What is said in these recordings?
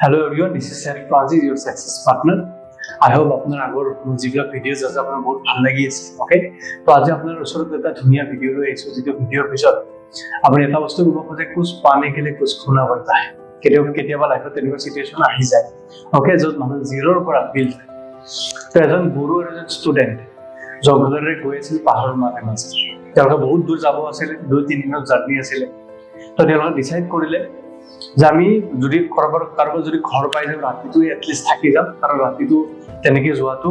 Hello everyone, this is Seth Francis, your success partner. I hope আপোনাৰ আগৰ যিবিলাক videos আছে আপোনাৰ বহুত ভাল লাগি আছে, অ'কে? তো আজি আপোনাৰ ওচৰত এটা ধুনীয়া ভিডিঅ' লৈ আহিছোঁ, যিটো ভিডিঅ'ৰ পিছত আপুনি এটা বস্তু ক'ব খোজে, কুছ পানে কে লিয়ে কুছ খোনা পড়তা হে। কেতিয়াবা লাইফত তেনেকুৱা চিটুৱেশ্যন আহি যায়, অ'কে? য'ত মানুহ জিৰ'ৰ পৰা বিল্ড হয়। তো এজন গুৰু আৰু এজন ষ্টুডেণ্ট জংঘলেৰে গৈ আছিল পাহাৰৰ মাজে মাজে। তেওঁলোকে বহুত দূৰ যাব আছিলে, 2-3 দিনৰ জাৰ্ণি আছিলে। তো তেওঁলোকে ডিচাইড কৰিলে যে আমি যদি কাৰোবাৰ যদি ঘৰ পাই যাওঁ, ৰাতিটো এটলিষ্ট থাকি যাম, কাৰণ ৰাতিটো তেনেকে যোৱাটো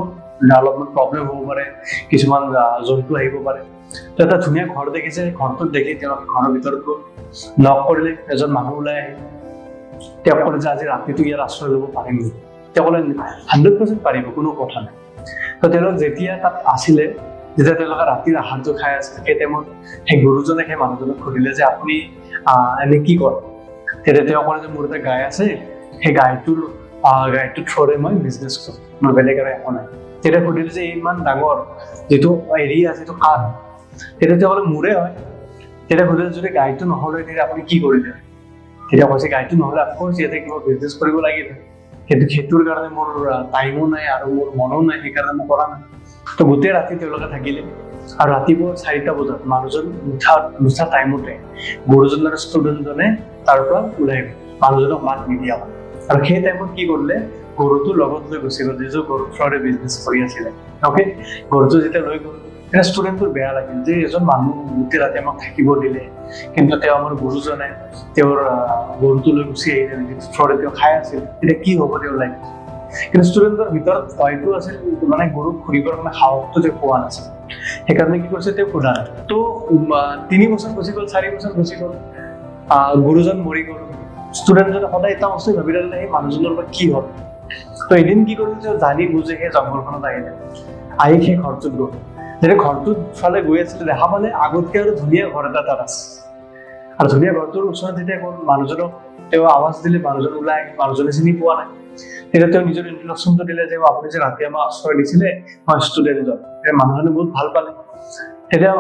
অলপমান প্ৰব্লেম হ'ব পাৰে, কিছুমান জন্তু আহিব পাৰে। তো এটা ধুনীয়া ঘৰ দেখিছে, ঘৰটোত দেখি তেওঁলোকে ঘৰৰ ভিতৰত গ'ল, নক কৰিলে, এজন মানুহ ওলাই আহিল। তেওঁ ক'লে যে আজি ৰাতিটো ইয়াত আশ্ৰয় ল'ব পাৰিম নেকি? তেওঁ ক'লে 100% পাৰিব, কোনো কথা নাই। তো তেওঁলোক যেতিয়া তাত আছিলে, যেতিয়া তেওঁলোকে ৰাতিৰ আহাৰটো খাই আছিল, সেই টাইমত সেই গুৰুজনে সেই মানুহজনক সুধিলে যে আপুনি এনে কি কৰে? তেতিয়া তেওঁ ক'লে যে মোৰ এটা গাই আছে, সেই গাইটোৰ থ্ৰৰে মই বিজনেছ কৰোঁ, মোৰ বেলেগ আৰু একো নাই। তেতিয়া সুধিলে যে ইমান ডাঙৰ যিটো এৰিয়া, যিটো কাঠ, তেতিয়া তেওঁ ক'লে মোৰে হয়। তেতিয়া সুধিলে যদি গাইটো নহ'লে তেতিয়া আপুনি কি কৰিলে? তেতিয়া কৈছে গাইটো নহ'লে অফক'ৰ্ছ ইয়াতে কিবা বিজনেছ কৰিব লাগিল, কিন্তু সেইটোৰ কাৰণে মোৰ টাইমো নাই আৰু মোৰ মনো নাই, সেইকাৰণে মই কৰা নাই। তো গোটেই ৰাতি তেওঁলোকে থাকিলে, আৰু ৰাতিপুৱা 4টা বজাত মানুহজন নুঠা টাইমতে গুৰুজন আৰু ষ্টুডেণ্টজনে তাৰ পৰা ওলাই গ'ল, মানুহজনক মাত নিদিয়া হ'ল। আৰু সেই টাইমত কি কৰিলে, গৰুটো লগত লৈ গুচি গ'ল, যিটো গৰু থ্ৰৰে বিজনেছ কৰি আছিলে, অ'কে? গৰুটো যেতিয়া লৈ গ'ল, তেতিয়া ষ্টুডেণ্টটোৰ বেয়া লাগিল যে এজন মানুহ গোটেই ৰাতি আমাক থাকিব দিলে, কিন্তু তেওঁ আমাৰ গুৰুজনে তেওঁৰ গৰুটো লৈ গুচি আহিলে, যিটো থ্ৰৰে তেওঁ খাই আছিল, তেতিয়া কি হ'ব তেওঁ লাগে। কিন্তু ষ্টুডেণ্টৰ ভিতৰত ভয়টো আছিল, মানে গৰুক ঘূৰিবৰ কাৰণে সাহসটো তেওঁ পোৱা নাছিল। সেইকাৰণে কি কৰিছে, তেওঁ সোধা নাই। তো 3 বছৰ গুচি গ'ল, 4 বছৰ গুচি গ'ল, গুৰুজন মৰি গ'ল। ষ্টুডেণ্টজনে সদায় এটা বস্তু ভাবি ল'লে, সেই মানুহজনৰ পৰা কি হ'ল। তো এদিন কি কৰিলে, তেওঁ জানি বুজি সেই জংঘলখনত আহিলে, আহি সেই ঘৰটোত গ'ল। যেতিয়া ঘৰটোত ফালে গৈ আছিলে, দেখা পালে আগতকৈ আৰু ধুনীয়া ঘৰ এটা তাত আছে। আৰু ধুনীয়া ঘৰটোৰ ওচৰত যেতিয়া গ'ল, মানুহজনক তেওঁ আৱাজ দিলে, মানুহজন ওলাই আহিল, মানুহজনে চিনি পোৱা নাই। তেতিয়া তেওঁ নিজৰ ইন্ট্ৰডাকশ্যনটো দিলে যে আপুনি যে ৰাতি আমাক আশ্ৰয় দিছিলে, মই ষ্টুডেণ্টজন। মানুহজনে বহুত ভাল পালে। তেতিয়া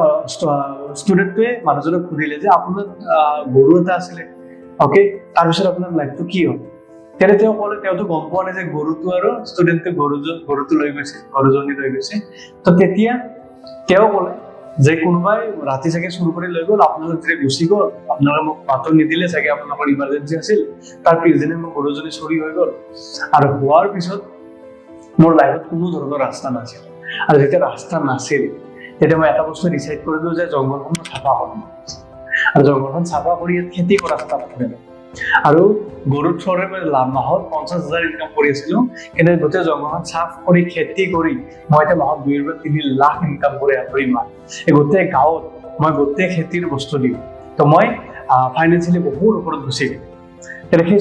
ষ্টুডেণ্টটোৱে মানুহজনক সুধিলে যে আপোনাৰ গৰু এটা আছিলে, অ'কে? তাৰপিছত আপোনাৰ লাইফটো কি হ'ল? তেতিয়া তেওঁ ক'লে তেওঁতো গম পোৱা নাই যে গৰুটো আৰু ষ্টুডেণ্টে গৰুটো লৈ গৈছে, গৰুজনী লৈ গৈছে। তো তেতিয়া তেওঁ ক'লে যে কোনোবাই ৰাতি চাগে চুৰ কৰি লৈ গ'ল, আপোনালোক যেতিয়া গুচি গ'ল, আপোনালোকে মোক মাতো নিদিলে, চাগে আপোনালোকৰ ইমাৰ্জেঞ্চি আছিল। তাৰ পিছদিনে মোৰ গৰুজনী চুৰি হৈ গ'ল, আৰু হোৱাৰ পিছত মোৰ লাইফত কোনো ধৰণৰ ৰাস্তা নাছিল। আৰু যেতিয়া ৰাস্তা নাছিল, তেতিয়া মই এটা বস্তু ডিচাইড কৰিলো যে জংঘলখন চাফা কৰিম, আৰু জংঘলখন চাফা কৰি ইয়াত খেতি কৰা ষ্টাৰ্ট কৰিলোঁ। আৰু গৰুৰ থ্ৰৰে মই মাহত 50,000 ইনকাম কৰি আছিলোঁ, কিন্তু গোটেই জংঘলখন চাফ কৰি খেতি কৰি মই এতিয়া মাহত 2 পৰা 3 লাখ ইনকাম কৰি আছোঁ। এই গোটেই গাঁৱত মই গোটেই খেতিৰ বস্তু দিওঁ। তো মই ফাইনেন্সিয়েলি বহুত ওপৰত গুচি গ'লো। তেতিয়া সেই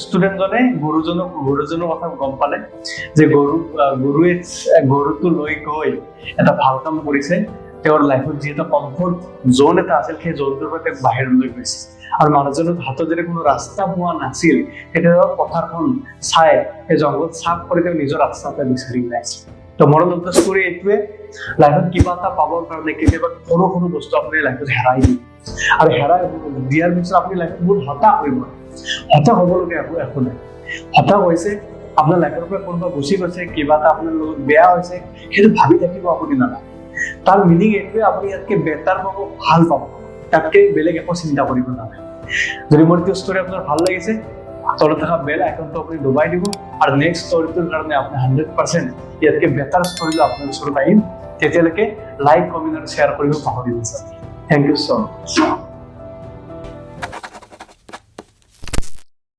ষ্টুডেণ্টজনে গুৰুজনৰ কথা গম পালে যে গুৰুৱে গৰুটো লৈ গৈ এটা ভাল কাম কৰিছে। তেওঁৰ লাইফত যি এটা কমফৰ্ট জ'ন এটা আছিল, সেই জ'নটোৰ পৰা তেওঁক বাহিৰলৈ গৈছে। আৰু মানুহজনৰ হাতত যদি কোনো ৰাস্তা পোৱা নাছিল, তেতিয়া পথাৰখন চাই সেই জংঘল চাফ কৰি তেওঁ নিজৰ ৰাস্তা এটা বিচাৰি ওলাইছে। তো মৰম ষ্টৰী এইটোৱে, লাইফত কিবা এটা পাবৰ কাৰণে কেতিয়াবা সৰু সৰু বস্তু আপুনি লাইফত হেৰাই দিয়ে, আৰু হেৰাই দিয়াৰ পিছত আপুনি লাইফত বহুত হতাশ হৈ পৰে। হতাশ হ'বলগীয়া একো নাই। হতাশ হৈছে আপোনাৰ লাইফৰ পৰা কোনোবা গুচি গৈছে, কিবা এটা আপোনাৰ লগত বেয়া হৈছে, সেইটো ভাবি থাকিব আপুনি নালাগে। তাৰ মিনিং এইটোৱে, আপুনি ইয়াতকে বেটাৰ পাব, ভাল পাব, তাতকে বেলেগ একো চিন্তা কৰিব নালাগে। যদি মোৰ এইটো ষ্টৰী আপোনাৰ ভাল লাগিছে, তলত থকা বেল আইকনটো আপুনি দবাই দিব, আৰু নেক্সট ষ্টৰীটোৰ কাৰণে আপুনি 100% ইয়াতকে বেটাৰ ষ্টৰী লৈ আপোনাৰ ওচৰত আহিম। তেতিয়ালৈকে লাইক, কমেণ্ট আৰু শ্বেয়াৰ কৰিব পাহৰিব। Thank you so' much.